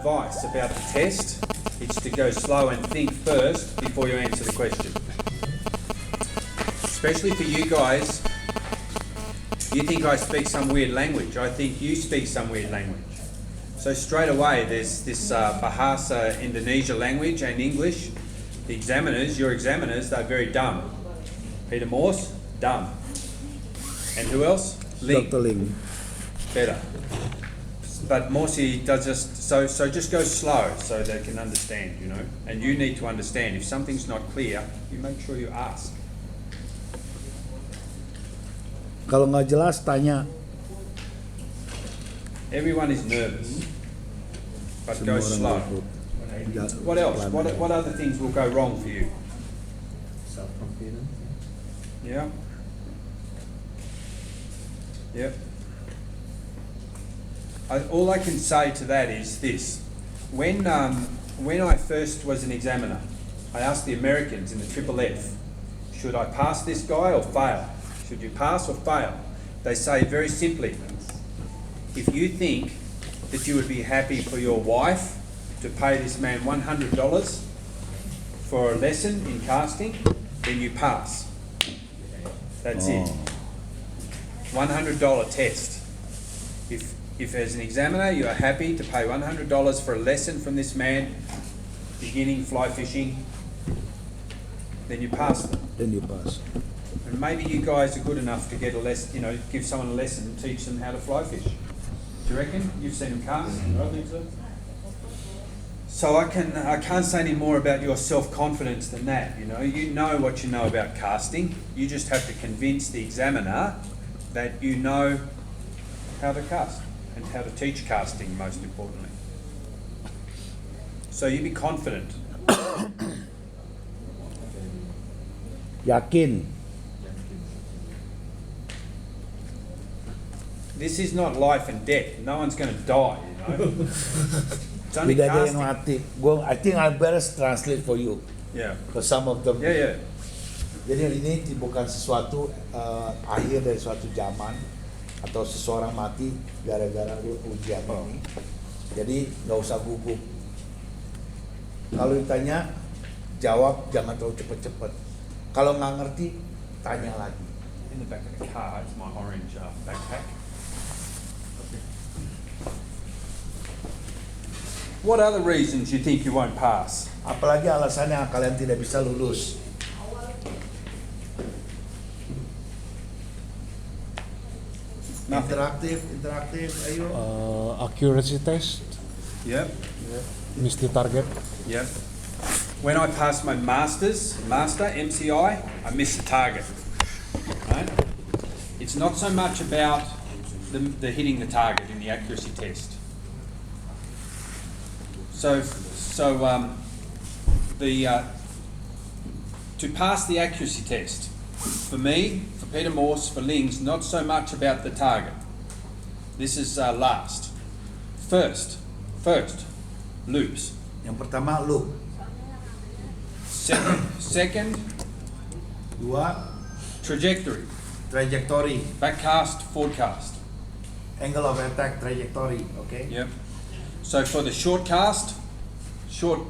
advice about the test, it's to go slow and think first before you answer the question. Especially for you guys, you think I speak some weird language. I think you speak some weird language. So straight away, there's this Bahasa Indonesia language and English. The examiners, your examiners, they're very dumb. Peter Morse, dumb. And who else? Ling. Dr. Ling. Better. But Morsi does just go slow so they can understand, you know. And you need to understand. If something's not clear, you make sure you ask. Kalau nggak jelas tanya. Everyone is nervous, but go Semua orang slow. takut. What else? What other things will go wrong for you? Self-confidence. Yeah. Yep. All I can say to that is this: when I first was an examiner, I asked the Americans in the Triple F, should I pass this guy or fail? Should you pass or fail? They say very simply, if you think that you would be happy for your wife to pay this man $100 for a lesson in casting, then you pass. That's it. $100 test. If as an examiner you are happy to pay $100 for a lesson from this man, beginning fly fishing, then you pass them. Then you pass. And maybe you guys are good enough to get a lesson, you know, give someone a lesson and teach them how to fly fish. Do you reckon? You've seen them cast? I think so. So I can't say any more about your self-confidence than that, you know what you know about casting. You just have to convince the examiner that you know how to cast and how to teach casting, most importantly. So you be confident. Yakin. This is not life and death. No one's going to die, you know. It's only Tidak ada yang casting. mati. I think I better translate for you. Yeah. For some of them. Yeah. Jadi ini bukan sesuatu akhir dari suatu zaman atau seseorang mati gara-gara ujian ini. Jadi nggak usah gugup. Kalau ditanya, jawab jangan terlalu cepet-cepet. Kalau nggak ngerti, tanya lagi. In the back of the car, it's my orange backpack. What other reasons you think you won't pass? Apalagi alasannya kalian tidak bisa lulus. Interaktif, ayo. Accuracy test, Yep. miss the target. Yep. When I passed my master, MCI, I missed the target. Right? It's not so much about the hitting the target in the accuracy test. To pass the accuracy test, for me, for Peter Morse, for Lings, not so much about the target. This is last. First, loops. Yang pertama loop. Second, Dua, trajectory. trajectory. Back cast, forward cast. Angle of attack trajectory, okay? Yep. So for the short cast, short,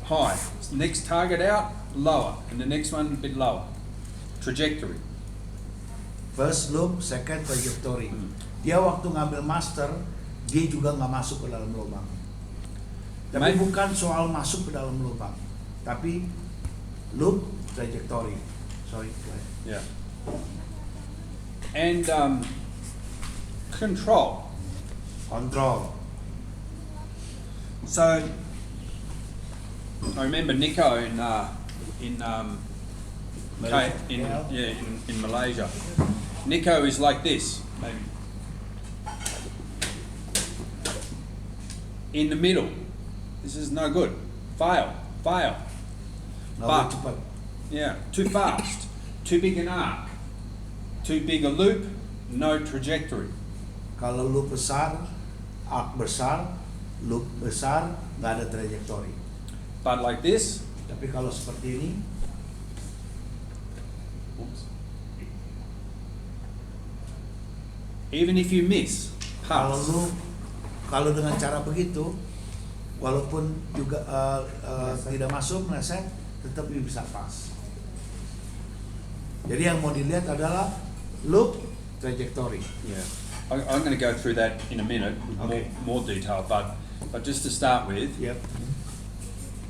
high. Next target out, lower. And the next one a bit lower. Trajectory. First loop, second trajectory. Dia waktu ngambil master, dia juga nggak masuk ke dalam lubang. Tapi bukan soal masuk ke dalam lubang, tapi loop trajectory. Sorry. Yeah. And control. Control. So I remember Nico in Malaysia. Nico is like this, maybe. In the middle. This is no good. Fail. Nggak cepat. Yeah, too fast. Too big an arc. Too big a loop. No trajectory. Kalau loop besar, arc besar, loop besar, nggak ada trajectory. But like this. Tapi kalau seperti ini, even if you miss, pass. kalau dengan cara begitu, walaupun juga tidak masuk meleset, tetap bisa pas. Jadi yang mau dilihat adalah loop trajectory. Yeah. I'm going to go through that in a minute, Okay. more detail, but just to start with, Yep.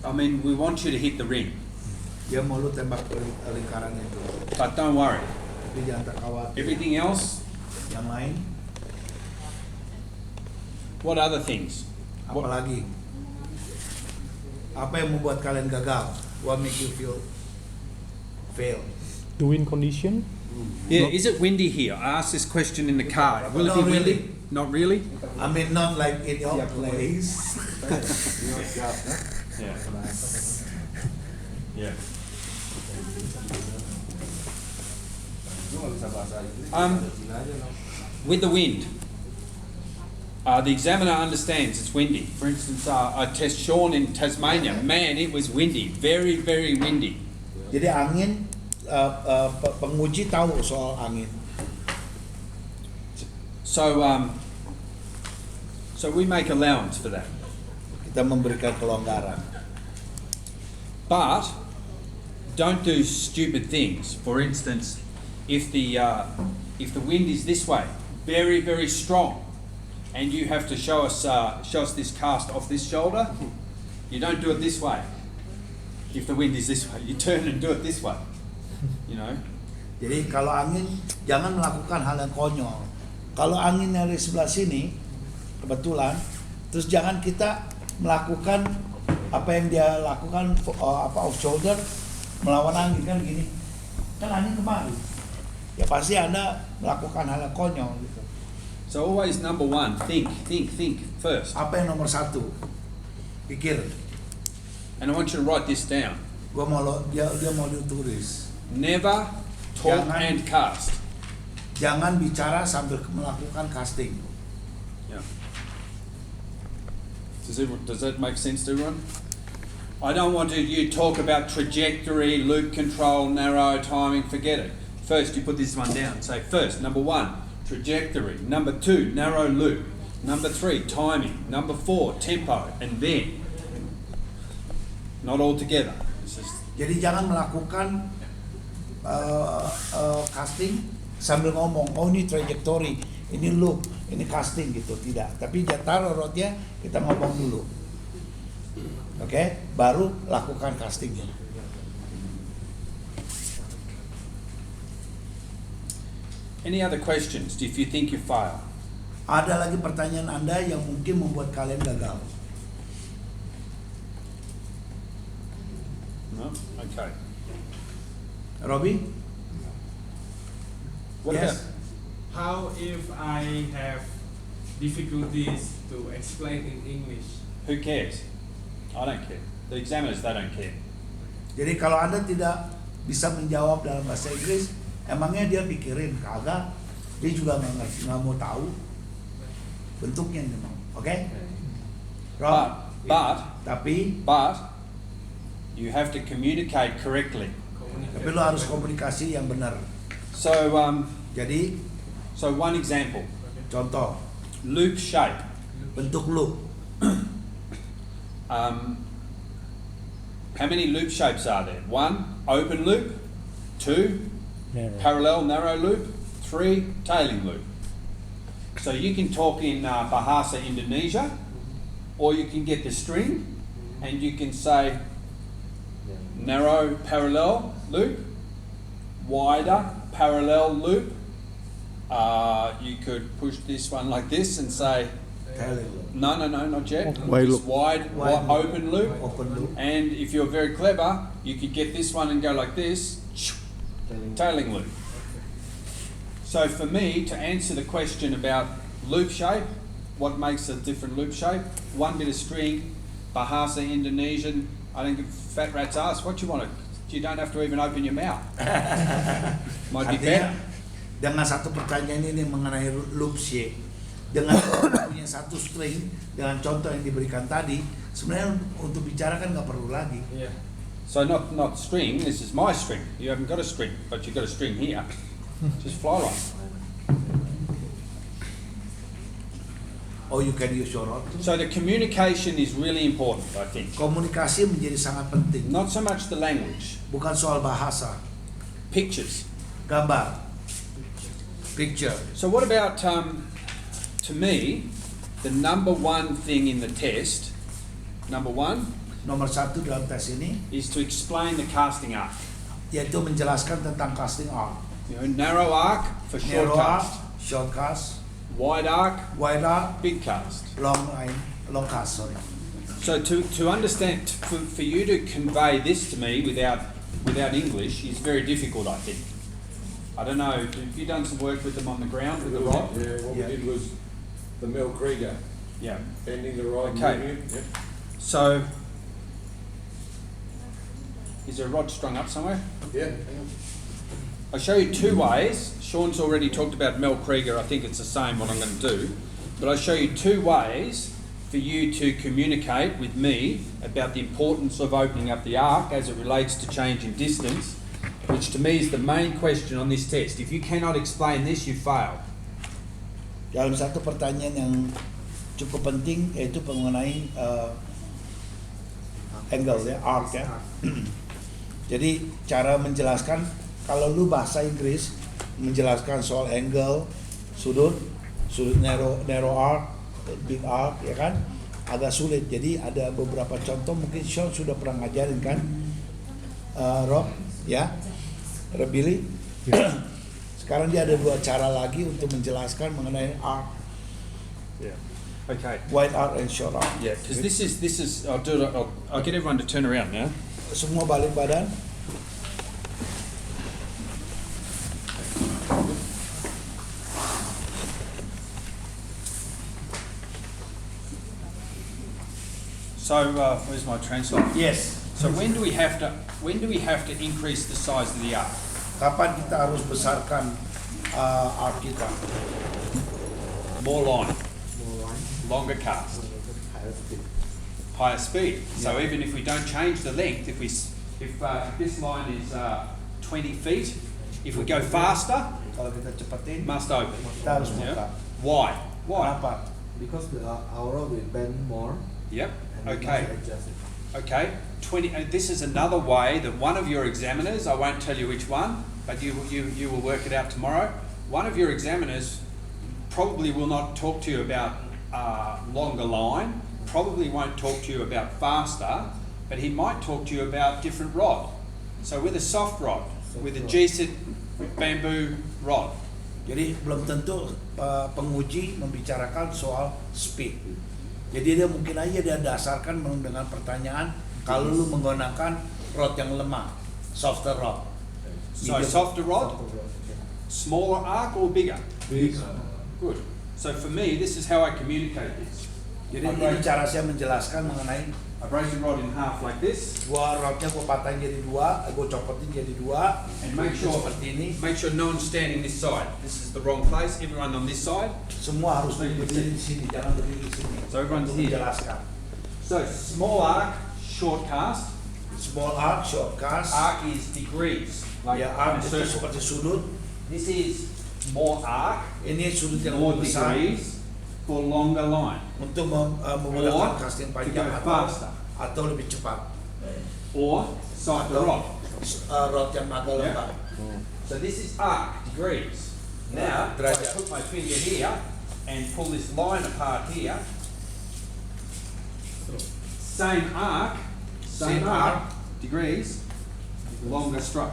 I mean, we want you to hit the ring, Dia mau lu tembak lingkaran itu. but don't worry. Tapi jangan terkhawatir. Everything else, Yang lain, what other things? apalagi? Apa yang membuat kalian gagal? What make you fail? The wind condition. Yeah, is it windy here? I asked this question in the car. Will it Not be windy? really. Not really? I mean, not like in your place. Yeah. Yeah. With the wind, the examiner understands it's windy. For instance, I test Sean in Tasmania. Man, it was windy, very, very windy. Jadi angin, penguji tahu soal angin. So we make allowance for that. Kita memberikan kelonggaran. But don't do stupid things. For instance, if the wind is this way, very, very strong, and you have to show us this cast off this shoulder, you don't do it this way. If the wind is this way, you turn and do it this way. You know. Jadi kalau angin, jangan melakukan hal yang konyol. Kalau angin dari sebelah sini, kebetulan, terus jangan kita melakukan apa yang dia lakukan off shoulder melawan angin kan gini. Kan angin kemari. Ya pasti Anda melakukan hal yang konyol gitu. So always number one, think first. Apa yang nomor satu? Pikir. And I want you to write this down. Dia mau ditulis. Never talk Jangan. and cast. Jangan bicara sambil melakukan casting. Yeah. Does that make sense to everyone? I don't want you to talk about trajectory, loop control, narrow timing, forget it. First you put this one down. Say first, number one, trajectory. Number two, narrow loop. Number three, timing. Number four, tempo. And then, not all together. Jadi jangan melakukan casting sambil ngomong, oh ini trajectory, ini loop, ini casting gitu, tidak. Tapi dia taruh rodnya, kita ngomong dulu. Oke, baru lakukan castingnya. Any other questions if you think you fail? Ada lagi pertanyaan Anda yang mungkin membuat kalian gagal? No? Okay. Robi? What Yes. about? How if I have difficulties to explain in English? Who cares? I don't care. The examiners, they don't care. Jadi kalau Anda tidak bisa menjawab dalam bahasa Inggris, emangnya dia pikirin? Kagak. Dia juga nggak ngerti, nggak mau tahu bentuknya ini mau. Oke? Rob? Tapi You have to communicate correctly. tapi lo harus komunikasi yang benar. So, Jadi so one example, contoh loop shape. bentuk loop. How many loop shapes are there? One, open loop. Two, Narrow. parallel narrow loop. Three, tailing loop. So you can talk in Bahasa Indonesia, or you can get the string and you can say narrow parallel loop, wider parallel loop. You could push this one like this and say, Tailing loop. no, not yet. Wide Just loop. wide, Wide open loop. Open loop. And if you're very clever, you could get this one and go like this, tailing loop. So for me, to answer the question about loop shape, what makes a different loop shape? One bit of string, Bahasa Indonesian, I don't give fat rat's ass what you want to, you don't have to even open your mouth. Might be Artinya better. dengan satu pertanyaan ini mengenai loop shape, dengan punya satu string, dengan contoh yang diberikan tadi, sebenarnya untuk bicara kan nggak perlu lagi. Yeah. So not string, this is my string. You haven't got a string, but you've got a string here. Just fly line. or you can use your rod. So the communication is really important, I think. Komunikasi menjadi sangat penting. Not so much the language. Bukan soal bahasa, Pictures. gambar, picture. So what about, to me, the number one thing in the test, number one, Nomor satu dalam tes ini is to explain the casting arc. yaitu menjelaskan tentang casting arc. You know, narrow arc for short Narrow arc, cast, short cast, wide arc, wide arc, big cast. long cast. Sorry. So to understand, for you to convey this to me without English is very difficult, I think. I don't know, have you done some work with them on the ground with the rod? Yeah, what Yeah. we did was the Mel Krieger, Yeah. bending the rod, Okay. moving it. Yep. So, is there a rod strung up somewhere? Yeah, hang on. I'll show you two ways. Sean's already talked about Mel Krieger. I think it's the same what I'm going to do. But I'll show you two ways for you to communicate with me about the importance of opening up the arc as it relates to change in distance, which to me is the main question on this test. If you cannot explain this, you fail. Dalam satu pertanyaan yang cukup penting yaitu mengenai angle ya, arc ya. Jadi cara menjelaskan kalau lu bahasa Inggris menjelaskan soal angle, sudut narrow arc, big arc ya kan agak sulit. Jadi ada beberapa contoh mungkin Sean sudah pernah ngajarin kan, Rob ya, Billy. Sekarang dia ada dua cara lagi untuk menjelaskan mengenai arc, Yeah. Okay. wide arc and short arc. Yeah, because this is. I'll do it. I'll get everyone to turn around now. Semua balik badan. So where's my translator? Yes. So when do we have to increase the size of the arc? Kapan kita harus besarkan arc kita? More line, longer cast, higher speed. So even if we don't change the length, if this line is 20 feet, if we go faster, Kalau kita cepetin, must open. kita harus Yeah. buka. Why? Why? Kenapa? Because our rod will bend more. Yep. And we Okay. must adjust it. Okay. 20. This is another way that one of your examiners, I won't tell you which one, but you will work it out tomorrow. One of your examiners probably will not talk to you about longer line, probably won't talk to you about faster, but he might talk to you about different rod. So with a soft rod, with a G-sit bamboo rod, Jadi belum tentu penguji membicarakan soal speed. Jadi dia mungkin aja dia dasarkan dengan pertanyaan kalau lu menggunakan rod yang lemah, softer rod. so Medium. softer rod, Softer rod, okay. smaller arc or bigger? Big. Good. So for me, this is how I communicate this. Jadi ini cara saya menjelaskan mengenai I break the rod in half like this, gua rodnya gua patahin jadi dua, gua copotin jadi dua, and make sure seperti ini. no one's standing this side. This is the wrong place. Everyone on this side. Semua harus berdiri di sini, jangan berdiri di sini. So everyone's Untuk here. menjelaskan. So small arc, short cast. Small arc, short cast. Arc is degrees. Like Ya, in arc a itu circle. seperti sudut. This is more arc, Ini sudut yang more lebih besar degrees for longer line. untuk menggunakan Or casting to panjang go faster. atau lebih cepat. Or softer Atau rod. rod yang agak Yeah. lemah. So this is arc, degrees. Now, if I Derajat. put my finger here and pull this line apart here, same arc, Same arc. degrees, longer stroke.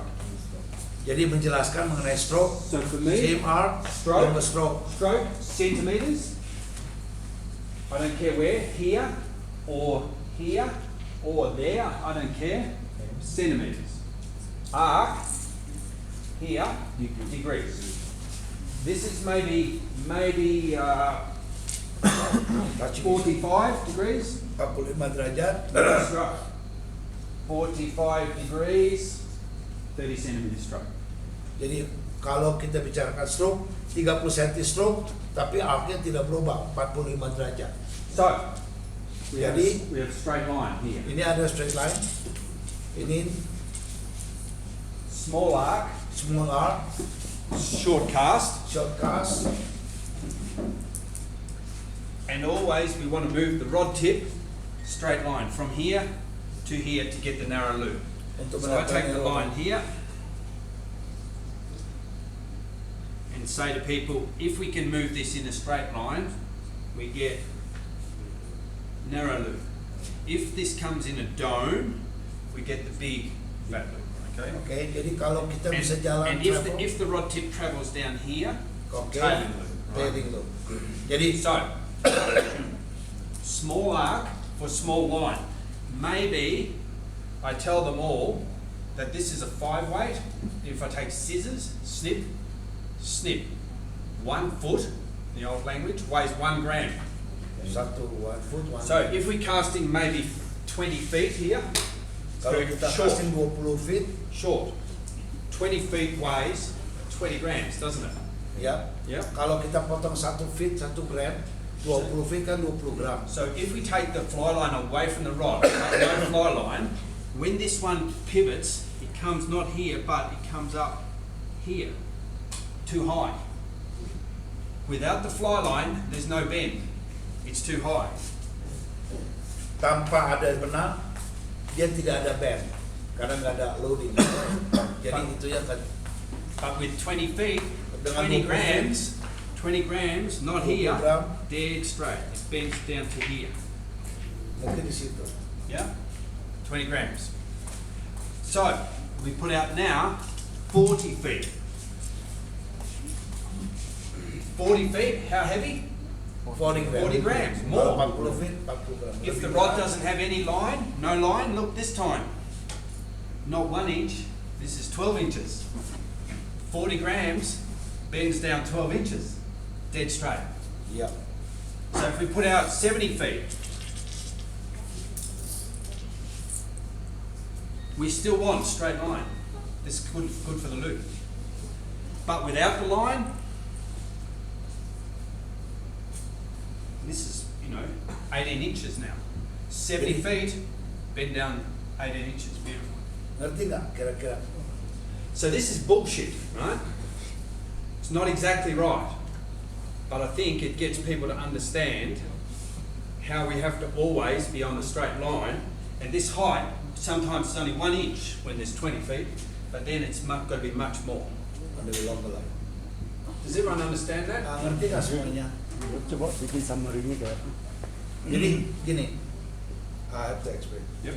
Jadi menjelaskan mengenai stroke, So for me, same arc, Stroke. longer stroke. stroke, centimetres, I don't care where, here, or there, I don't care, centimetres. Arc, here, degrees. This is maybe 45 degrees. 45 derajat. Stroke. 45 degrees, 30 centimetres stroke. Jadi kalau kita bicarakan stroke, 30 cm stroke, tapi arcnya tidak berubah, 45 derajat. So, we have Jadi- a straight line here. Ini ada straight line, ini Small arc, small arc, short cast, short cast, And always we want to move the rod tip straight line from here to here to get the narrow loop. Untuk So I take mendapatkan the line here and say to people, if we can move this in a straight line, we get narrow loop. If this comes in a dome, we get the big fat loop. Okay. Oke, jadi kalau kita bisa jalan And travel, if the rod tip travels down here, oke, tailing loop. Right? tailing loop. Jadi So, small arc for small line. Maybe I tell them all that this is a 5 weight. If I take scissors, snip, snip. 1 foot, the old language, weighs 1 gram. 1 foot, 1 So if we're casting maybe 20 feet here, kalau very kita short, casting 20 feet, short. 20 feet weighs 20 grams, doesn't it? ya. Yeah. Kalau kita potong 1 feet 1 gram, 20 feet kan 20 gram. So if we take the fly line away from the rod, no fly line, when this one pivots, it comes not here, but it comes up here, too high. Without the fly line, there's no bend. It's too high. Tanpa ada benang, dia tidak ada bend, karena nggak ada loading. Jadi itu ya kan. But with 20 feet, Dengan 20 20 grams, 20 grams, not 20 here, gram. dead straight. It bends down to here. Mungkin di situ. Yeah? 20 grams. So, we put out now 40 feet. 40 feet, how heavy? 40 grams. 40 grams, Kalau more. 40 feet, 40 gram. If the Lebih rod berat. doesn't have any line, no line, look this time. Not 1 inch, this is 12 inches. 40 grams bends down 12 inches, dead straight. Iya. So if we put out 70 feet, we still want straight line. This is good for the loop. But without the line, this is, 18 inches now. 70 feet, bend down 18 inches, beautiful. Ngerti nggak kira-kira? So this is bullshit, right? It's not exactly right. But I think it gets people to understand how we have to always be on a straight line. And this height, sometimes it's only 1 inch when there's 20 feet, but then it's got to be much more. Lebih longer lagi. Does everyone understand that? Ngerti nggak semuanya? Coba bikin summary-nya kayak. Jadi gini, I have to explain. Yep.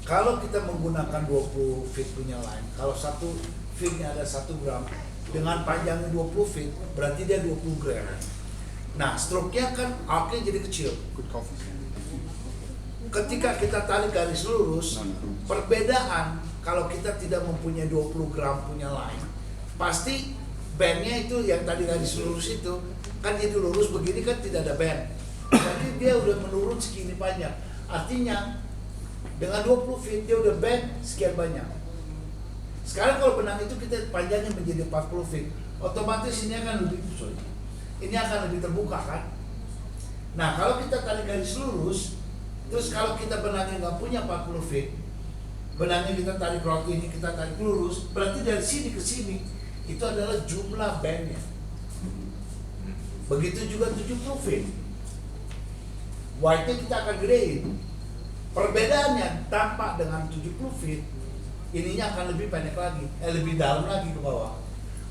Kalau kita menggunakan 20 feet punya line, kalau 1 feetnya ada 1 gram, dengan panjangnya 20 feet, berarti dia 20 gram. Nah, stroke-nya kan arc-nya jadi kecil. Ketika kita tarik garis lurus, perbedaan kalau kita tidak mempunyai 20 gram punya line, pasti band-nya itu yang tadi garis lurus itu, kan jadi lurus begini kan tidak ada band. Jadi dia udah menurun segini banyak. Artinya dengan 20 feet dia udah band sekian banyak. Sekarang kalau benang itu kita panjangnya menjadi 40 feet, otomatis ini akan lebih terbuka kan. Nah kalau kita tarik garis lurus, terus kalau kita benangnya nggak punya 40 feet, benangnya kita tarik rod ini kita tarik lurus, berarti dari sini ke sini itu adalah jumlah bandnya. Begitu juga 70 feet. White-nya kita akan gedein. Perbedaannya tampak dengan 70 feet, ininya akan lebih pendek lagi, lebih dalam lagi ke bawah.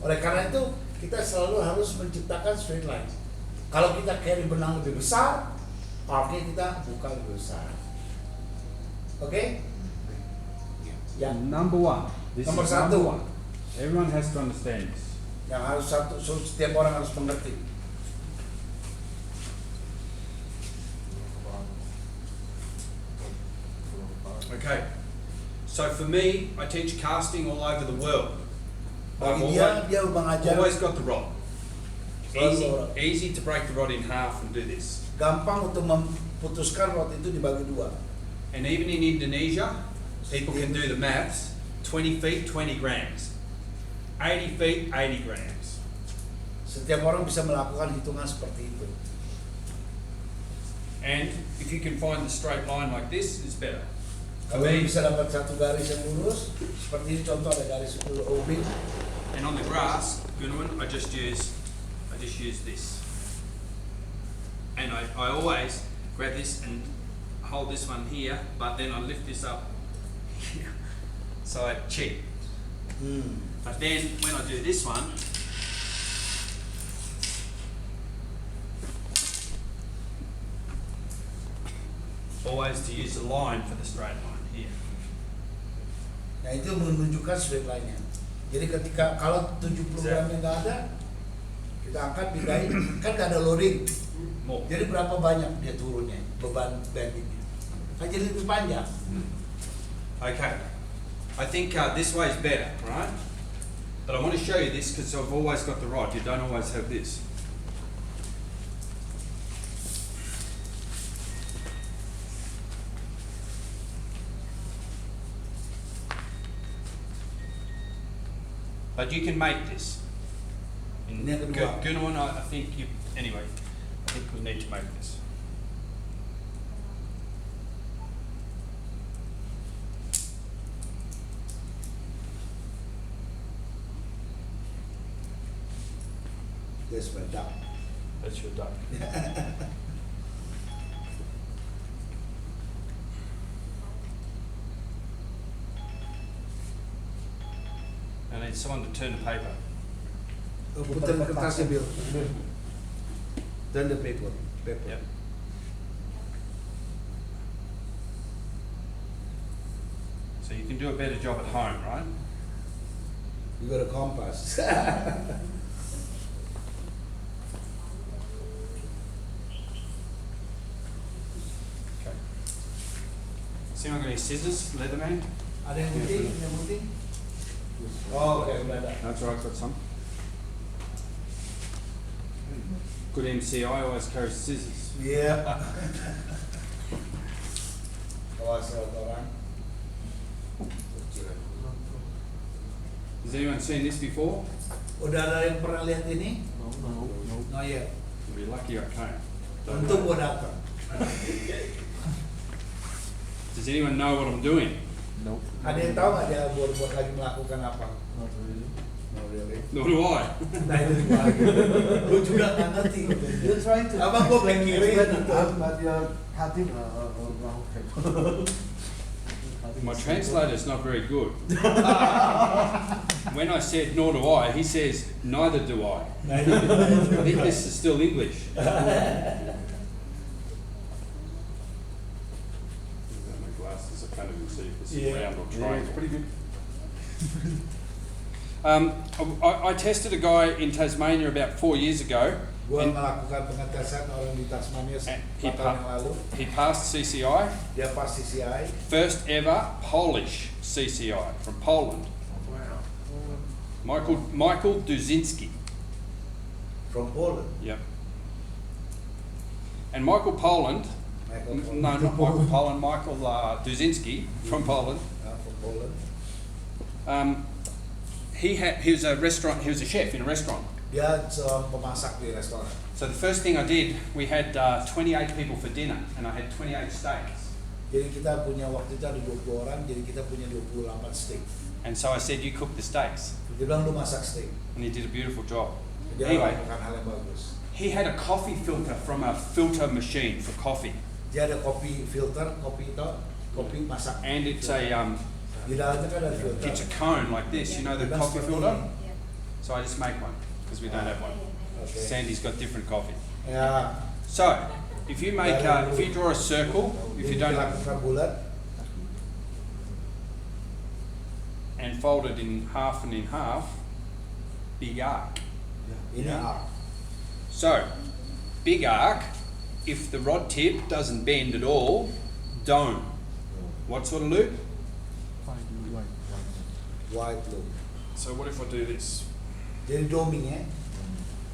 Oleh karena itu kita selalu harus menciptakan straight line. Kalau kita carry benang lebih besar, arc-nya kita buka lebih besar. Oke? Ya. Number one. This Nomor is satu. number one. Everyone has to understand this. Yang harus setiap orang harus mengerti. Okay. So for me, I teach casting all over the world. I've Bagi dia mengajar always got the rod. Easy, Rod. easy to break the rod in half and do this. gampang untuk memutuskan rod itu dibagi dua. And even in Indonesia, people can do the maths. 20 feet, 20 grams. 80 feet, 80 grams. Setiap orang bisa melakukan hitungan seperti itu. And if you can find the straight line like this, it's better. Kalau bisa dapat satu garis yang lurus, seperti ini contoh ada garis OB. And on the grass, Gunwan, I just use this. And and I always grab this and hold this one here, but then I lift this up here. So I check. But then when I do this one, always to use the line for the straight line here. Nah itu menunjukkan straight line-nya. Jadi ketika kalau 70 gramnya nggak ada, kita angkat pindahin, kan nggak ada loading. More. Jadi berapa banyak dia turunnya beban bendingnya? Kan jadi lebih panjang. Okay. I think this way is better, right? But I want to show you this because I've always got the rod. You don't always have this. But you can make this. In Ini yang kedua. Gunawan, I think you. Anyway, I think we need to make this. That's my duck. That's your duck. I need someone to turn the paper. Putar kertasnya Bill. Turn the paper. Yep. So you can do a better job at home, right? You got a compass. Okay. See, I've got any scissors, Leatherman? Ada yang penting? Yang penting? Oh, oke, udah ada. That's all right, got some. Good MCI always carries scissors. Iya. Awas orang. Has anyone seen this before? Udah ada yang pernah lihat ini? No, no, no. Oh iya. You'll be lucky I came. Untung gua datang. Does anyone know what I'm doing? Nope. Ada yang tahu nggak dia buat lagi melakukan apa? Not really. No really. Nor do I. Nah itu gua. Gua juga nggak ngerti. You're trying to Abang gua pikirin explain gitu. but you're cutting a round paper. My translator's not very good. When I said nor do I, he says neither do I. Nah itu. I think this is still English. My glasses, I can't even see if this is Yeah. round or Yeah, triangle. it's pretty good. I tested a guy in Tasmania about 4 years ago. Gua and melakukan pengetesan orang di Tasmania he, 4 tahun yang lalu. he passed CCI, Dia pas CCI. first ever Polish CCI from Poland. Michael Duzinski. From Poland. Yep. And Michael Poland, Michael Poland. no, not Michael Poland, Michael Duzinski from Poland. From Poland. He was a restaurant. He was a chef in a restaurant. Dia seorang pemasak di restoran. So the first thing I did, we had 28 people for dinner, and I had 28 steaks. Jadi kita punya waktu itu ada 20 orang, jadi kita punya 28 steak. And so I said, "You cook the steaks," Dia bilang lu masak steak. and he did a beautiful job. Dia Anyway, melakukan hal yang bagus. he had a coffee filter from a filter machine for coffee, Dia ada kopi filter, kopi itu, kopi masak. and it's a Di dalamnya kan ada filter. it's a cone like this. You know the Dia bilang coffee seperti filter. ini. So I just make one because we don't have one. Oke. Sandy's got different coffee. Ya. So if you make if you draw a circle, if you Jadi don't lakukan bulat, and fold it in half and in half, big arc. ini Yeah. arc. So, big arc, if the rod tip doesn't bend at all, dome. What sort of loop? White loop. So what if I do this? Jadi doming ya.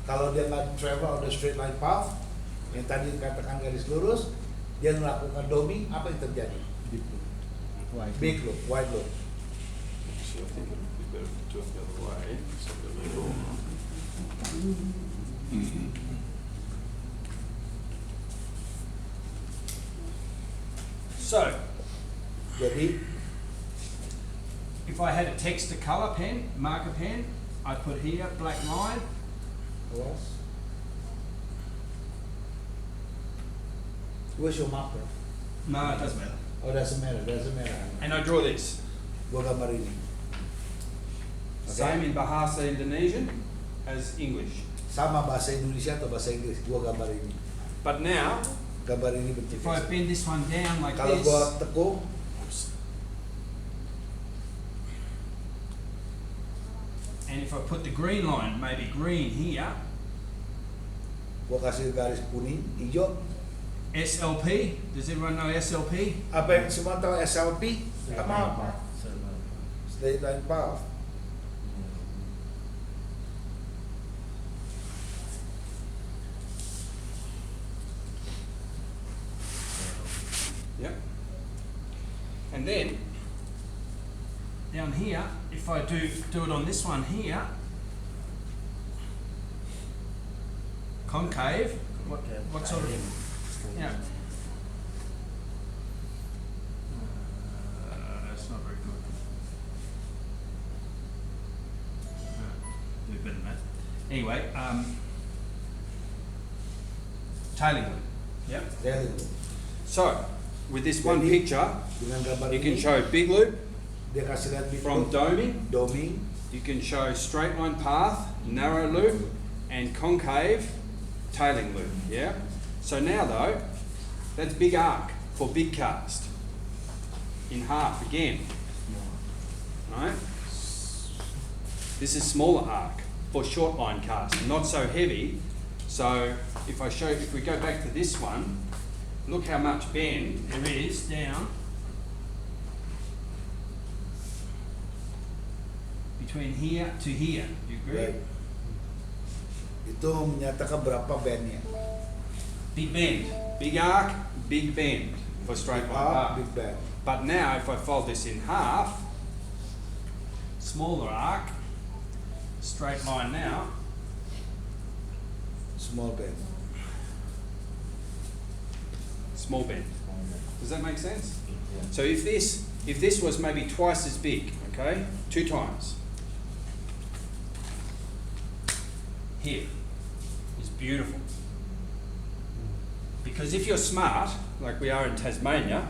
Kalau dia nggak travel on the straight line path, yang tadi dikatakan garis lurus, dia melakukan doming, apa yang terjadi? Big loop, wide loop. Actually, I think it would be better to do it the other way. So a little. So, Jadi if I had a text to colour pen, marker pen, I'd put here black line, awas. Where's your marker? No, it doesn't matter. Oh, doesn't matter. Doesn't matter. And I draw this. Gua gambar ini. Same in Bahasa Indonesian as English. Sama bahasa Indonesia atau bahasa Inggris. Gua gambar ini. But now, Gambar ini bentuknya. if I bend this one down like Kalau this, gua tekuk, and if I put the green line, maybe green here, gua kasih garis kuning, hijau. SLP, does everyone know SLP? Apa yang semua tahu SLP? Apa? Straight line path. Yep. And then, down here, if I do it on this one here, concave, what sort of, yeah. That's not very good. Do better than that. Anyway, tailing loop. Yep. Dari So, with this one Jadi, picture, dengan gambar you can ini, show big loop dia kasih lihat from doming, doming, you can show straight line path, narrow loop, and concave tailing loop, yeah? So now though, that's big arc for big cast. In half again, right? This is smaller arc for short line cast, not so heavy. So if we go back to this one, look how much bend there is down between here to here. Do you agree? right. Itu menyatakan berapa bandnya. Big bend, big arc, big bend for straight line Up, path. big band. But now if I fold this in half, smaller arc, straight line now, Small band. small bend. Does that make sense? So if this was maybe twice as big, okay, 2 times, here is beautiful. Because if you're smart, like we are in Tasmania,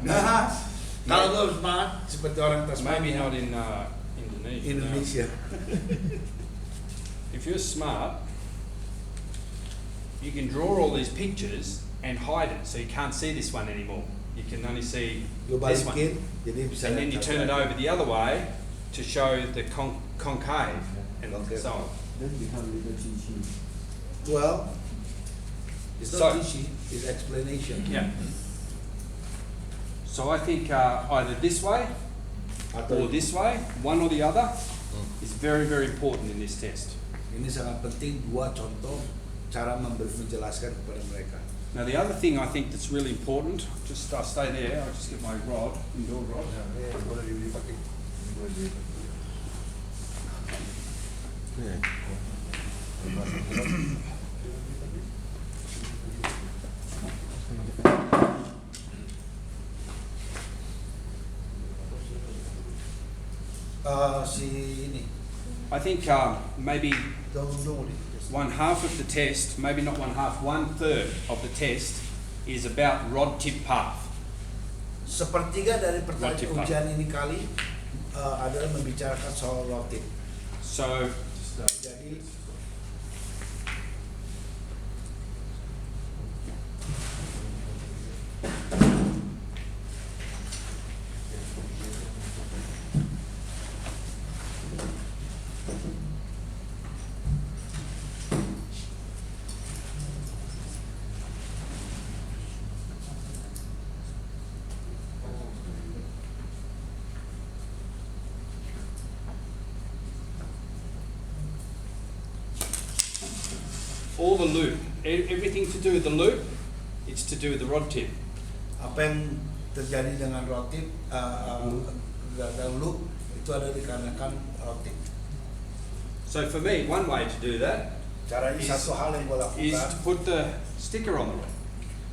Kalau lo smart seperti orang maybe Tasmania, not in Indonesia. no. Indonesia. If you're smart, you can draw all these pictures and hide it, so you can't see this one anymore. You can only see Lo this one. balikin, jadi bisa And then you lihat turn it satu over the other way to show the concave and Okay. so on. Then become little cheat. Well, it's So- not teaching, it's explanation. Yeah. So I think either this way Atau or this way, one or the other, is very, very important in this test. ini sangat penting, dua contoh cara menjelaskan kepada mereka. Now the other thing I think that's really important, just stay there, I'll just get my rod, indoor rod. Si ini, I think maybe don't know. 1/2 of the test, maybe not 1/2, 1/3 of the test is about rod tip path. Sepertiga dari pertanyaan Rotip, Pak. ujian ini kali adalah membicarakan soal rotip. So Jadi all the loop, everything to do with the loop, it's to do with the rod tip. apa yang terjadi dengan rotip dan loop itu ada dikarenakan rotip. So for me, one way to do that Caranya Is- satu hal yang gue is lakukan. to put the sticker on the rod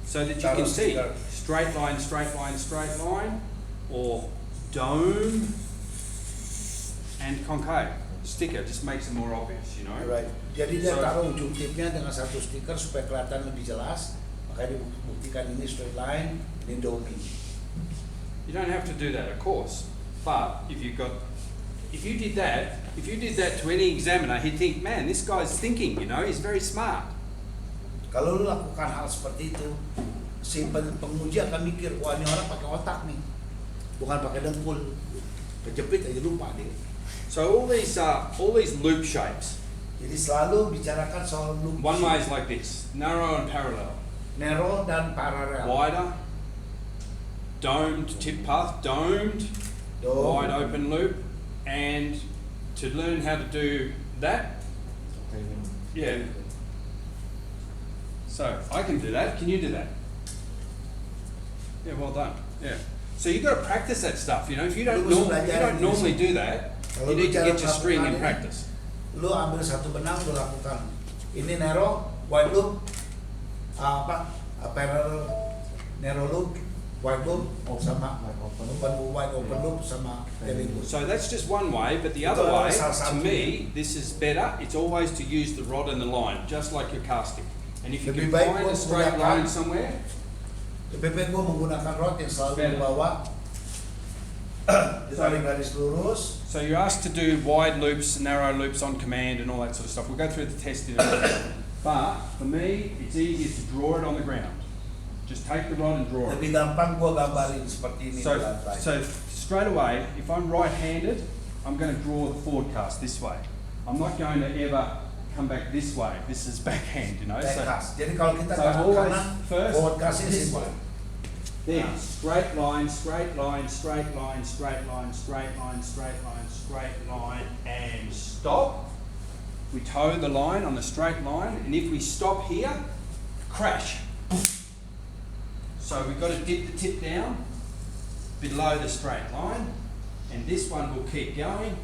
so that you Taruh can see stiker. straight line, straight line, straight line, or dome and concave. Sticker just makes it more obvious, you know. Right. Jadi dia So- taruh ujung tipnya dengan satu stiker supaya kelihatan lebih jelas. Makanya dibuktikan ini straight line, ini domi. You don't have to do that, of course. But if you did that to any examiner, he'd think, man, this guy's thinking, you know, he's very smart. Kalau lu lakukan hal seperti itu, si penguji akan mikir, wah ini orang pakai otak nih, bukan pakai dengkul. Kejepit aja lupa dia. So all these loop shapes. Jadi selalu bicarakan soal loop. One way is like this: narrow and parallel, narrow dan paralel. wider, domed tip path, domed, Dome. wide open loop, and to learn how to do that, yeah. So I can do that. Can you do that? Yeah, well done. Yeah. So you've got to practice that stuff. You know, if you don't normally do that, you need to get your string in practice. Lu ambil satu benang, lu lakukan. Ini narrow, wide loop, parallel, narrow loop, wide loop, sama wide open loop sama tailing loop. So that's just one way, but the other way, to me, this is better. It's always to use the rod and the line, just like your casting. And if you can Lebih baik find gua a straight menggunakan- line somewhere, Lebih baik gue menggunakan rod yang selalu membawa ditarik garis lurus. so you're asked to do wide loops, narrow loops on command and all that sort of stuff. We'll go through the test in a minute. But for me, it's easier to draw it on the ground. Just take the rod and draw it. Lebih gampang gue gambarin seperti ini. So, di lantai. so straight away, if I'm right-handed, I'm going to draw the forward cast this way. I'm not going to ever come back this way. This is backhand, you know. So, Backhand. Jadi kalau kita so kanan always kanan, first forward cast this ini way. Then straight line, straight line, straight line, straight line, straight line, straight line, straight line, and stop. We toe the line on the straight line, and if we stop here, crash. So we've got to dip the tip down below the straight line, and this one will keep going.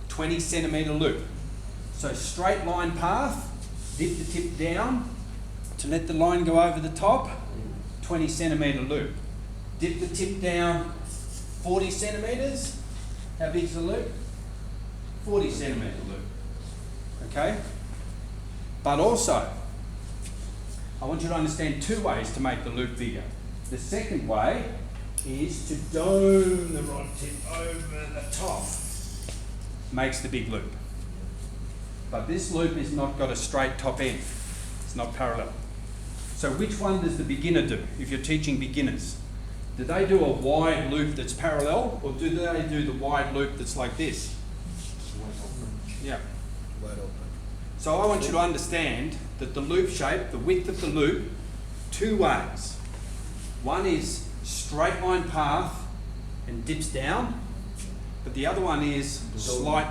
20 centimetre loop. So straight line path, dip the tip down to let the line go over the top, 20 centimetre loop. Dip the tip down 40 centimetres. How big's the loop? 40 centimetre loop. Okay? But also, I want you to understand two ways to make the loop bigger. The second way is to dome the rod tip over the top. Makes the big loop. But this loop has not got a straight top end. It's not parallel. So which one does the beginner do if you're teaching beginners? Do they do a wide loop that's parallel, or do they do the wide loop that's like this? Yeah. Wide open. So I want you to understand that the loop shape, the width of the loop, two ways. One is straight line path and dips down, but the other one is slight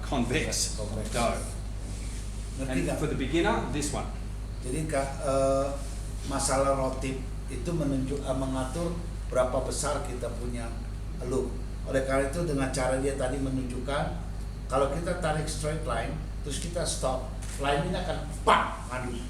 convex dome. Ngerti And nggak? for the beginner, this one. Jadi masalah rotip itu mengatur berapa besar kita punya loop. Oleh karena itu dengan cara dia tadi menunjukkan kalau kita tarik straight line terus kita stop, line ini akan pak ngadu.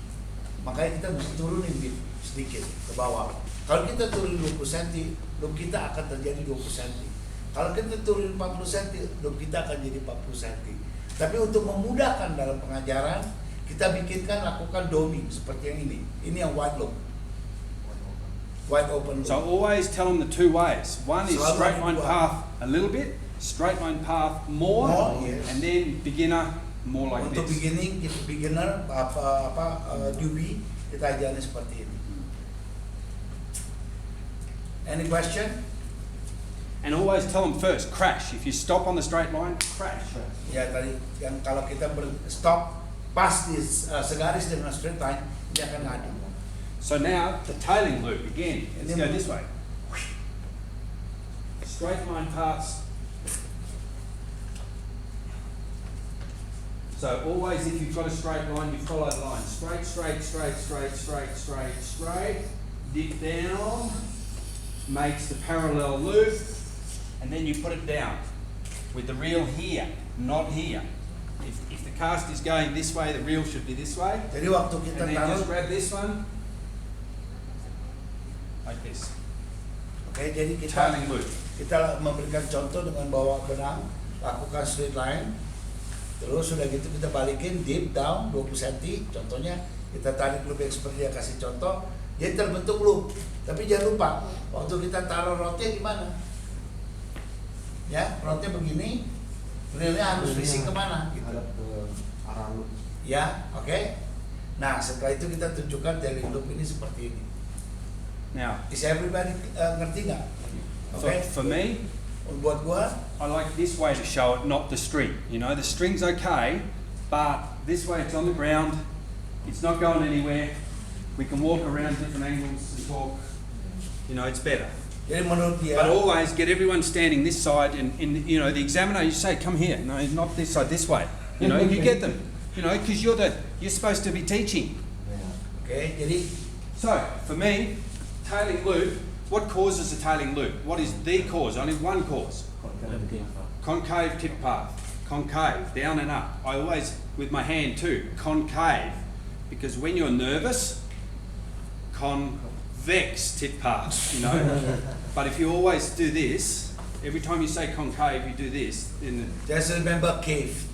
Makanya kita mesti turunin sedikit ke bawah. Kalau kita turun 20 cm, loop kita akan terjadi 20 cm. Kalau kita turun 40 cm, loop kita akan jadi 40 cm. Tapi untuk memudahkan dalam pengajaran, kita bikinkan lakukan doming seperti yang ini. Ini yang wide loop. Wide open loop. So always tell them the two ways. One is Selalu straight ada line dua. path a little bit, straight line path more, More, yes. and then beginner more like Untuk this. beginner newbie kita ajarin seperti ini. Any question? And always tell them first, crash. If you stop on the straight line, crash. Ya tadi yang kalau kita stop pas di segaris dengan straight line dia akan ngadu. So now the tailing loop again. Let's go this way. Straight line paths. So always, if you've got a straight line, you follow the line. Straight, straight, straight, straight, straight, straight, straight. Dip down. Makes the parallel loop. And then you put it down with the reel here, not here. If the cast is going this way, the reel should be this way. Jadi waktu kita And then just taruh, grab this one, like this. oke, jadi Tailing loop. kita memberikan contoh dengan bawa benang, lakukan straight line, Terus sudah gitu kita balikin deep down 20 cm. Contohnya kita tarik loop yang seperti dia kasih contoh, jadi terbentuk loop. Tapi jangan lupa waktu kita taruh rotnya gimana? Ya, rotnya begini, kemudian harus facing kemana? Gitu. Hadap ke arah lu. Ya, oke. Nah, setelah itu kita tunjukkan tailing loop ini seperti ini. Now, Is everybody ngerti nggak? Oke. for me, Buat gua, I like this way to show it, not the string. You know, the string's okay, but this way it's on the ground, it's not going anywhere. We can walk around different angles and talk. You know, it's better. jadi menurut dia, But always get everyone standing this side, and you know, the examiner, you say, come here. No, not this side, this way. You know, you get them. You know, because you're supposed to be teaching. oke, jadi So, for me, tailing loop, what causes a tailing loop? What is the cause? Only one cause. Concave tip path. Concave, down and up. I always, with my hand too, concave. Because when you're nervous, convex tip path, you know. But if you always do this, every time you say concave, you do this. just remember cave,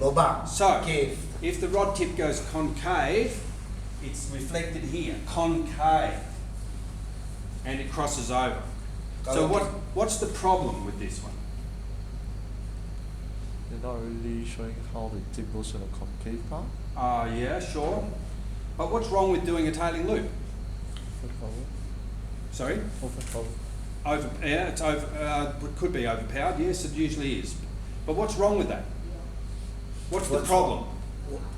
lobang, So, cave. if the rod tip goes concave, it's reflected here, concave, and it crosses over. So what's the problem with this one? You're not really showing how the tip goes in a concave path. Yeah, sure. But what's wrong with doing a tailing loop? Overpowered. Sorry? Overpowered. Yeah, it's over. It could be overpowered. Yes, it usually is. But what's wrong with that? What's the What's problem?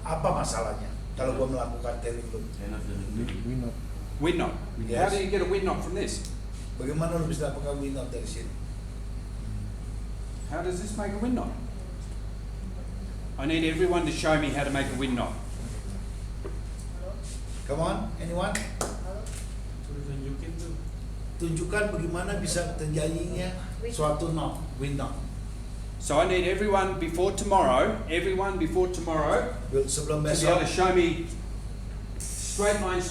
Apa masalahnya kalau gua melakukan tailing loop? We not. Wind knot. Yes. How do you get a wind knot from this? Bagaimana lu bisa lakukan wind knot dari sini? How does this make a wind knot? I need everyone to show me how to make a wind knot. Come on, anyone? Tunjukin tuh. Tunjukkan bagaimana bisa terjadinya suatu knot, wind knot. So I need everyone before tomorrow, Sebelum to be able besok, to show me straight line,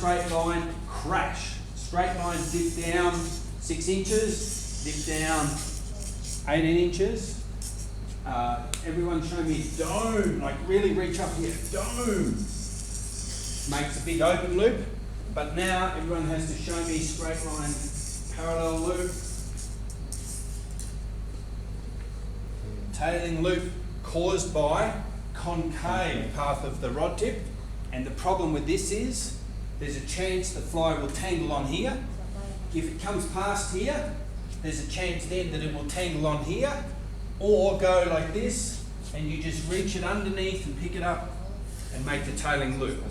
crash. Straight line, dip down 6 inches, dip down 18 inches. Everyone show me dome, like really reach up here, dome. Makes a big open loop, but now everyone has to show me straight line, parallel loop. Tailing loop caused by concave path of the rod tip, and the problem with this is there's a chance the fly will tangle on here. If it comes past here, there's a chance then that it will tangle on here, or go like this and you just reach it underneath and pick it up and make the tailing loop.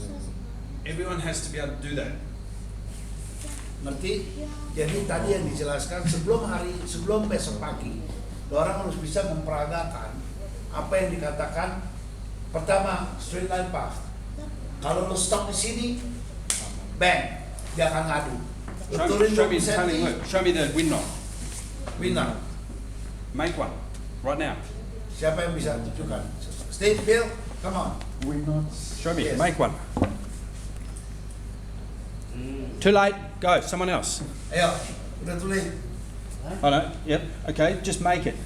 Everyone has to be able to do that. ngerti? Jadi tadi yang dijelaskan sebelum besok pagi, orang harus bisa memperagakan apa yang dikatakan. Pertama, straight line path. Kalau lo stop di sini, bang, dia akan ngadu. Lo turun Show me 20 the tailing cm, loop. Show me the wind knot. winner. Make one right now. Siapa yang bisa tunjukkan? Steve, Bill, come on. Show me. Yes. Make one. Too late. Go. Someone else. Ayo, udah tulis. Oh no. Yep. Okay. Just make it.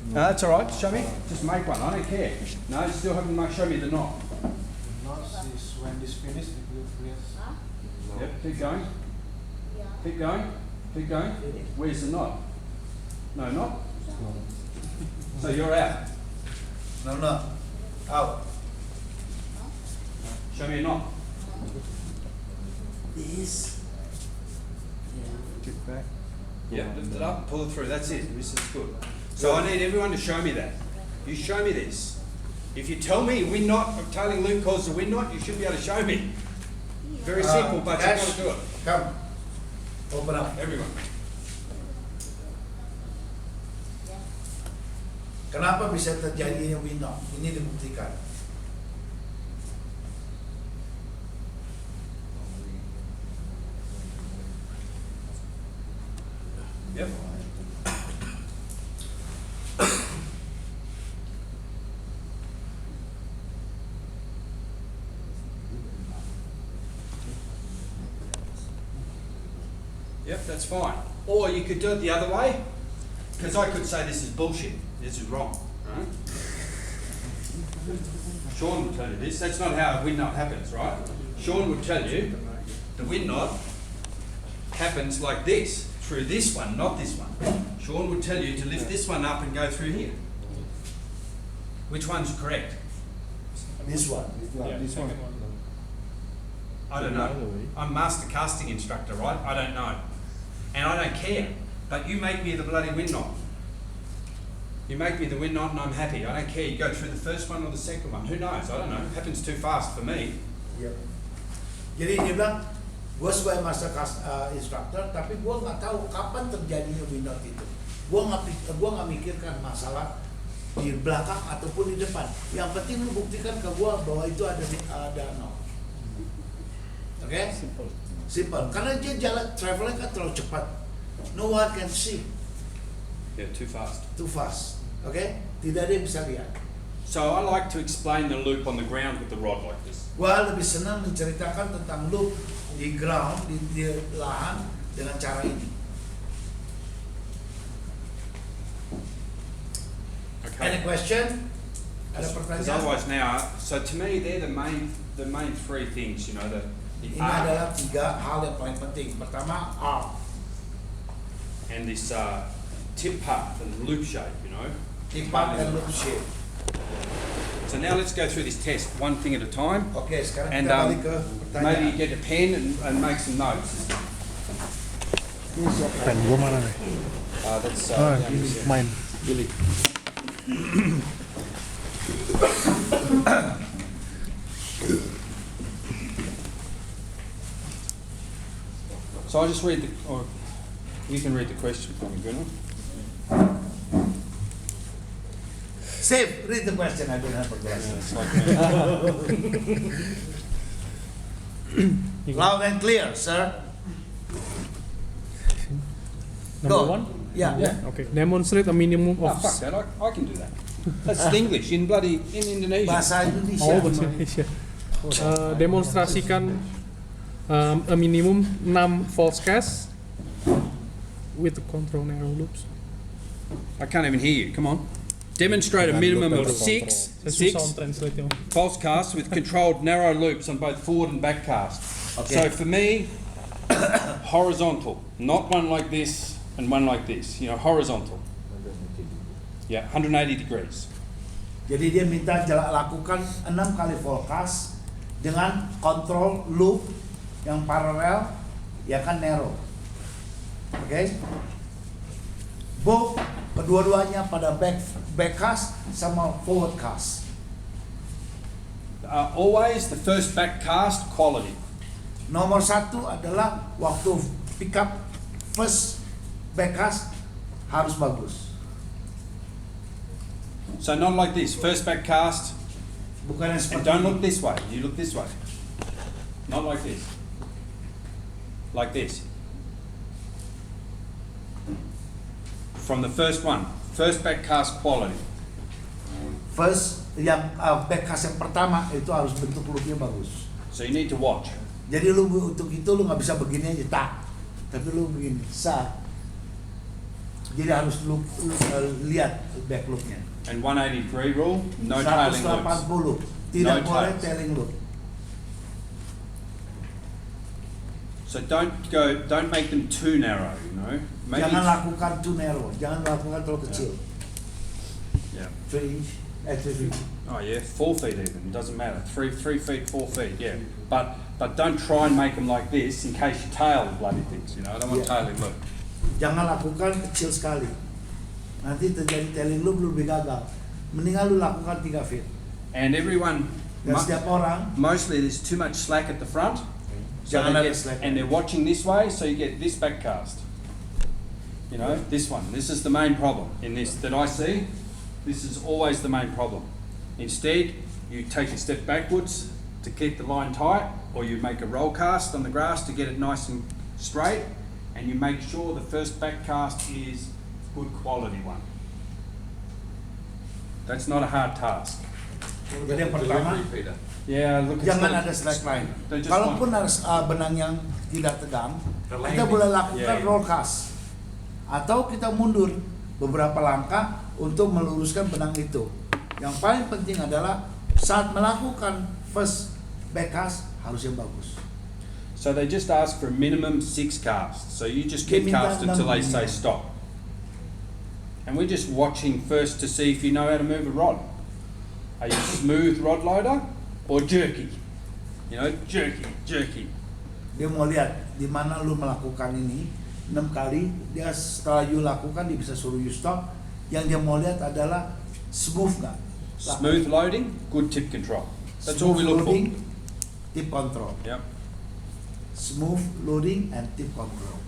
No, that's all right. Show me. Just make one. I don't care. No, you still haven't show me the knot. Not this when this finished, it will clear. Yep. Keep going. Keep going. Keep going. Where's the knot? No knot. So you're out. No, out. Show me a knot. This. Get back. Yep. Lift it up. Pull it through. That's it. This is good. So I need everyone to show me that. You show me this. If you tell me wind knot, tailing loop causes a wind knot, you should be able to show me. Very simple, but you've got to do it. Come. Open up. Everyone. Kenapa bisa terjadinya wind knot? Ini dibuktikan. Yep. Yep, that's fine. Or you could do it the other way. Because I could say this is bullshit, this is wrong, right? Sean would tell you this, that's not how a wind knot happens, right? Sean would tell you the wind knot happens like this, through this one, not this one. Sean would tell you to lift this one up and go through here. Which one's correct? This one. This one. I don't know. I'm master casting instructor, right? I don't know. And I don't care. But you make me the bloody wind knot. You make me the wind knot and I'm happy. I don't care. You go through the first one or the second one. Who knows? I don't know. It happens too fast for me. Iya. Jadi dia bilang, gue sebagai master instructor, tapi gue nggak tahu kapan terjadinya wind knot itu. Gue nggak mikirkan masalah di belakang ataupun di depan. Yang penting lu buktikan ke gue bahwa itu ada knot. Oke? Simple. Karena dia jalan travelnya kan terlalu cepat. No one can see. Yeah, too fast. Too fast. Oke? Tidak ada yang bisa lihat. So I like to explain the loop on the ground with the rod like this. Gua lebih senang menceritakan tentang loop di ground, di lahan dengan cara ini. Okay. Any question? Ada Because pertanyaan? otherwise now, so to me they're the main three things, you know, the Ini arc adalah 3 hal yang paling penting. Pertama, arc, and this tip part and loop shape, you know. tipat dan loop shape. So now let's go through this test one thing at a time. Oke, sekarang And kita balik ke maybe pertanyaan. get a pen and make some notes. Pen gua mana nih? That's Ini main. Billy. So I'll just read or you can read the question for me, Gunnar. Save, read the question. I don't have a glass. It's like, Loud and clear, sir. Number Go. one? Yeah. Okay. Demonstrate a minimum oh, of fuck that, I can do that. That's English in Indonesia. Bahasa Indonesia. Oh, bahasa Indonesia. Demonstrasikan a minimum 6 false casts with control narrow loops. I can't even hear you, come on. Demonstrate a minimum of six Susah translate-nya. false casts with controlled narrow loops on both forward and back cast. Okay. So for me, horizontal, not one like this and one like this, you know, horizontal. Yeah, 180 degrees. Jadi dia minta lakukan 6 kali full cast dengan kontrol loop yang paralel, ya kan narrow. Oke? Both kedua-duanya pada back cast sama forward cast. Always the first back cast quality. Nomor 1 adalah waktu pick up first back cast harus bagus. So not like this, first back cast, Bukan yang and seperti don't ini. look this way, you look this way. Not like this. Like this. From the first one, first back cast quality. First yang back cast yang pertama itu harus bentuk loopnya bagus. So you need to watch. Jadi lu untuk itu lu nggak bisa begini aja tak, tapi lu begini sa. Jadi harus lu lihat back loopnya. And 180 degree rule, no tailing loops. 180 tidak No boleh tails. tailing loop. So don't make them too narrow, you know. Maybe Jangan lakukan too narrow, jangan lakukan terlalu kecil. yeah. 3 inch, 3 feet. Oh yeah, 4 feet even, it doesn't matter. 3 feet, 4 feet, yeah. But don't try and make them like this in case you tail the bloody things, you know. I don't want Yeah. tailing loop. Jangan lakukan kecil sekali. Nanti terjadi tailing loop lu lebih gagal. Mendingan lu lakukan 3 feet. And everyone, Dan setiap orang mostly there's too much slack at the front. So Jangan they ada slack. and they're watching this way, so you get this back cast. You know, this one. This is the main problem in this that I see. This is always the main problem. Instead, you take a step backwards to keep the line tight, or you make a roll cast on the grass to get it nice and straight, and you make sure the first back cast is good quality one. That's not a hard task. Jadi yang pertama, Peter. Yeah, look. it's jangan not- ada slack line. They just Kalaupun want- harus benang yang tidak tegang, kita Landing. boleh lakukan Yeah, yeah. roll cast. Atau kita mundur beberapa langkah untuk meluruskan benang itu. Yang paling penting adalah saat melakukan first back cast harus yang bagus. So they just ask for a minimum 6 casts. So you just Dia keep minta casting until they 6 say minimum. stop. And we're just watching first to see if you know how to move a rod. Are you smooth rod loader or jerky? You know, jerky. Dia mau lihat di mana lu melakukan ini 6 kali. Dia setelah you lakukan dia bisa suruh you stop. Yang dia mau lihat adalah smooth nggak? Smooth loading, good tip control. That's all we look for. Loading, tip control. Yep. Smooth loading and tip control.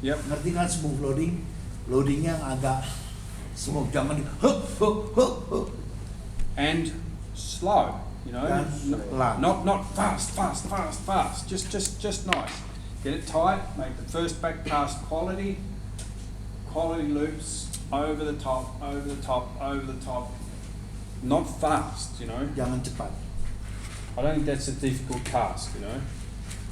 Yep. Ngerti kan smooth loading? Loadingnya yang agak smooth, jangan di And slow, you know, Dan pelan. not fast. Just nice. Get it tight. Make the first back cast quality loops over the top. Not fast, you know. jangan cepat. I don't think that's a difficult task, you know.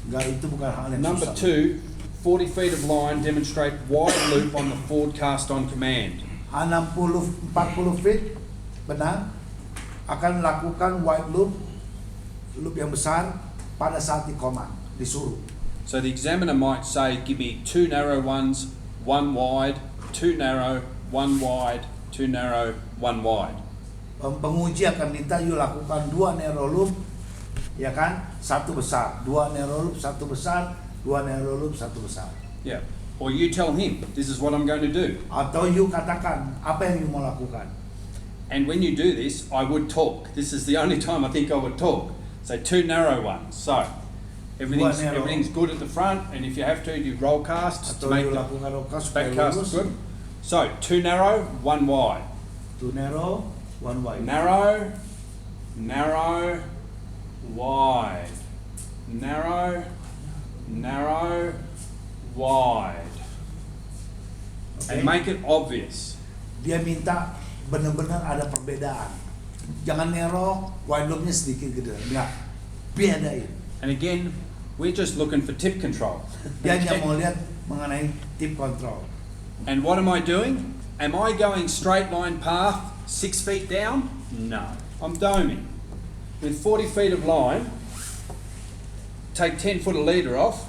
Enggak, itu bukan hal yang Number susah. 2, 40 feet of line. Demonstrate wide loop on the forward cast on command. 40 feet benang akan lakukan wide loop yang besar pada saat di command, disuruh. So the examiner might say, give me 2 narrow ones, 1 wide, 2 narrow, 1 wide, 2 narrow, 1 wide. Penguji akan minta you lakukan 2 narrow loop, ya kan? 1 besar, 2 narrow loop, 1 besar, 2 narrow loop, 1 besar. Yeah. Or you tell him, this is what I'm going to do. Atau you katakan apa yang you mau lakukan. And when you do this, I would talk. This is the only time I think I would talk. So 2 narrow ones. So everything's narrow. everything's good at the front, and if you have to, you roll casts to Atau make you the lakukan rokas supaya back cast lurus. good. So 2 narrow, 1 wide. 2 narrow, 1 wide. Narrow, wide. Narrow, wide. And Okay? make it obvious. Dia minta benar-benar ada perbedaan. Jangan narrow, wide loopnya sedikit gede. Enggak, bedain. And again, we're just looking for tip control. Dia hanya mau lihat mengenai tip control. And what am I doing? Am I going straight line path 6 feet down? No. I'm doming. With 40 feet of line, take 10 foot a leader off,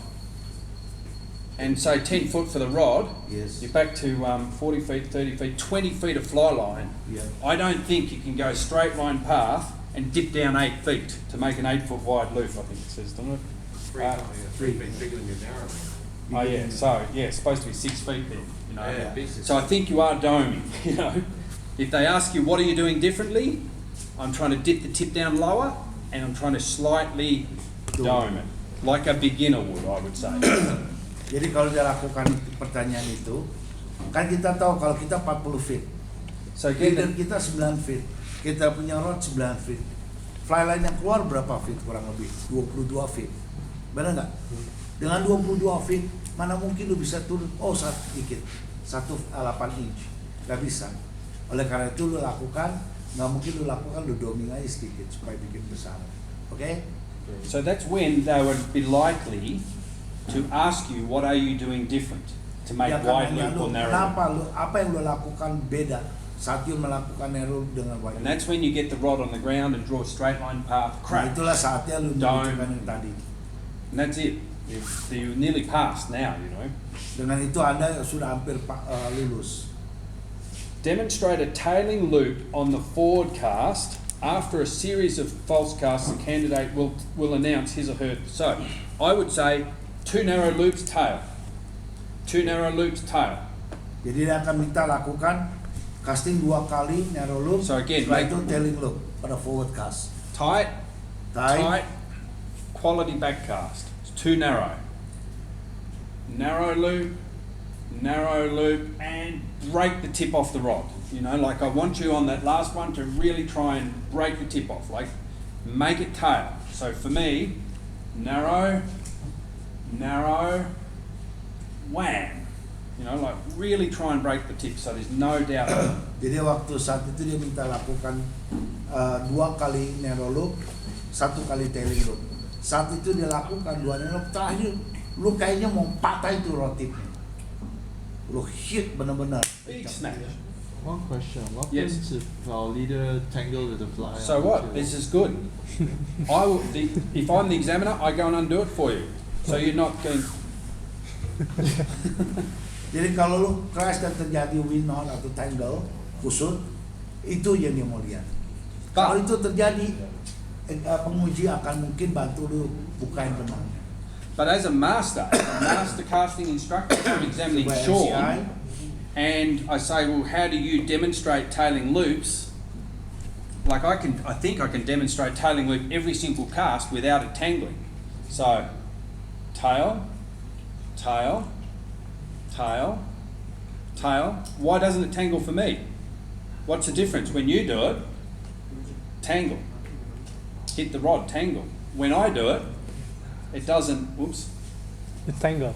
and say 10 foot for the rod, Yes. you're back to 40 feet, 30 feet, 20 feet of fly line. Yeah. I don't think you can go straight line path and dip down 8 feet to make an 8 foot wide loop, I think it says, doesn't it? 3 feet bigger than your narrow. Oh yeah, so yeah, it's supposed to be 6 feet then, you know. Yeah, big. So I think you are doming, you know. If they ask you what are you doing differently, I'm trying to dip the tip down lower and I'm trying to slightly dome it. Like a beginner would, I would say. Jadi kalau dia lakukan pertanyaan itu, kan kita tahu kalau kita 40 feet, So again, leader kita 9 feet, kita punya rod 9 feet. Fly line yang keluar berapa feet kurang lebih? 22 feet. Benar nggak? Dengan 22 feet, mana mungkin lu bisa turun, sedikit, 1,8 inch. Nggak bisa. Oleh karena itu lu lakukan, nggak mungkin lu lakukan, lu doming aja sedikit supaya bikin besar. Oke? so that's when they would be likely to ask you what are you doing different to make Dia akan wide nanya loop lu, or narrow kenapa loop. lu, apa yang lu lakukan beda saat lu melakukan narrow loop dengan wide And loop? that's when you get the rod on the ground and draw a straight line path, Nah, crack. itulah saatnya lu Dome. menunjukkan yang tadi. And that's it. You're nearly past now, you know. Dengan itu Anda sudah hampir lulus. Demonstrate a tailing loop on the forward cast. After a series of false casts, the candidate will announce his or her. So, I would say 2 narrow loops, tail. 2 narrow loops, tail. Jadi dia akan minta lakukan casting 2 kali narrow loop. So again, setelah make- itu tailing loop pada forward cast. Tight, Tight. quality back cast. It's 2 narrow. Narrow loop, and break the tip off the rod. You know, like I want you on that last one to really try and break the tip off, like make it tail. So for me, narrow, wham. You know, like really try and break the tip so there's no doubt. Jadi waktu saat itu dia minta lakukan 2 kali narrow loop, 1 kali tailing loop. Saat itu dia lakukan 2 narrow loop, terakhir lu kayaknya mau patah itu rod tipnya. Lu hit benar-benar. Big smash. One question. What Yes. happens if our leader tangled with the fly? So on the what? tail? This is good. If I'm the examiner, I go and undo it for you. So you're not going. Jadi kalau lu crash dan terjadi win knot atau tangle kusut, itu yang dia mau lihat. Kalau itu terjadi, penguji akan mungkin bantu lu bukain benangnya. But as a master casting instructor, I'm examining By Sean, MCI, and I say, well, how do you demonstrate tailing loops? Like I think I can demonstrate tailing loop every single cast without it tangling. So, tail, tail, tail, tail. Why doesn't it tangle for me? What's the difference? When you do it, tangle. Hit the rod, tangle. When I do it, it doesn't, whoops. It tangle.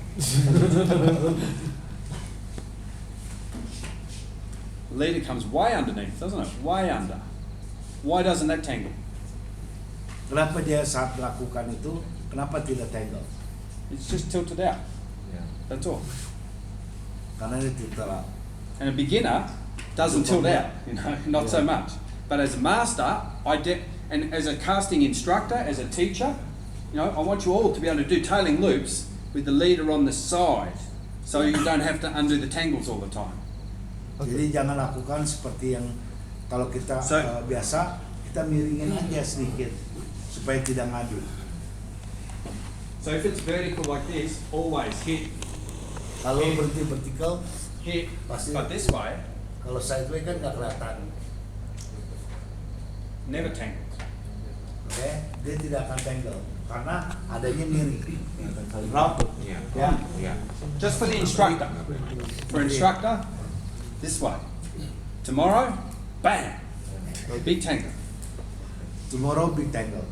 The leader comes way underneath, doesn't it? Way under. Why doesn't that tangle? Kenapa dia saat melakukan itu, kenapa tidak tangle? It's just tilted out. Yeah. That's all. Karena dia tidak. And a beginner doesn't tilt out, not so much. But as a master, and as a casting instructor, as a teacher, I want you all to be able to do tailing loops with the leader on the side, so you don't have to undo the tangles all the time. Jadi jangan lakukan seperti yang kalau kita biasa, kita miringin aja sedikit supaya tidak ngadu. So if it's vertical like this, always hit, Kalau berhenti vertikal, hit, Pasti. but this way, kalau sideways kan nggak kelihatan. never tangle. Oke, dia tidak akan tangle karena adanya miring. Drop. Yeah. Ya. Yeah. Just for the instructor. For instructor, this way. Tomorrow, bang, big tangle. Tomorrow big tangle.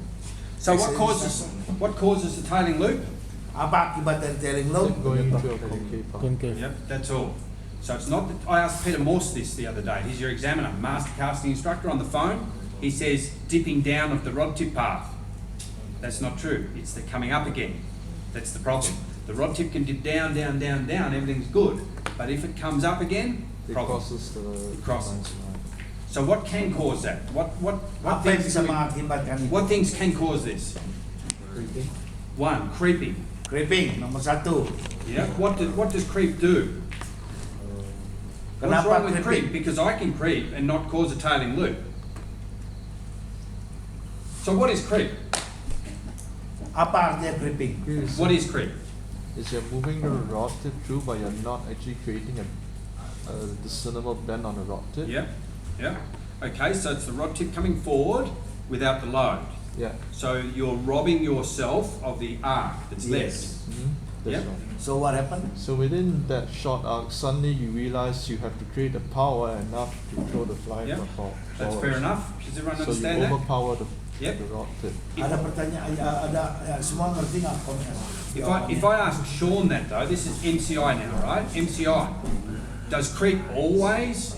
So what causes the tailing loop? Apa akibat dari tailing loop? Going into a concave path. Concave. Yep, that's all. So it's not that, I asked Peter Morse this the other day. He's your examiner, master casting instructor on the phone. He says dipping down of the rod tip path. That's not true. It's the coming up again. That's the problem. The rod tip can dip down, down, down, down, everything's good. But if it comes up again, It problem. crosses the It crosses. line. So what can cause that? What Apa yang things, bisa mengakibatkan itu? what things can cause this? Creeping. One, creeping. Creeping nomor satu. Yeah. What does creep do? What's Kenapa wrong with creeping? creep? Because I can creep and not cause a tailing loop. So what is creep? Apa artinya creeping? Creep is- What is creep? is you're moving the rod tip through, but you're not actually creating a discernible bend on the rod tip. Yeah, yeah. Okay, so it's the rod tip coming forward without the load. Yeah. So you're robbing yourself of the arc that's Yes. That's Yep. right. So what happened? So within that short arc, suddenly you realize you have to create the power enough to throw the fly Yeah, forward. That's fair enough. Does everyone So you understand that? overpower the Yep. rod tip. Ada pertanyaan, semua ngerti nggak komen? If I ask Sean that though, this is MCI now, right? MCI. Does creep always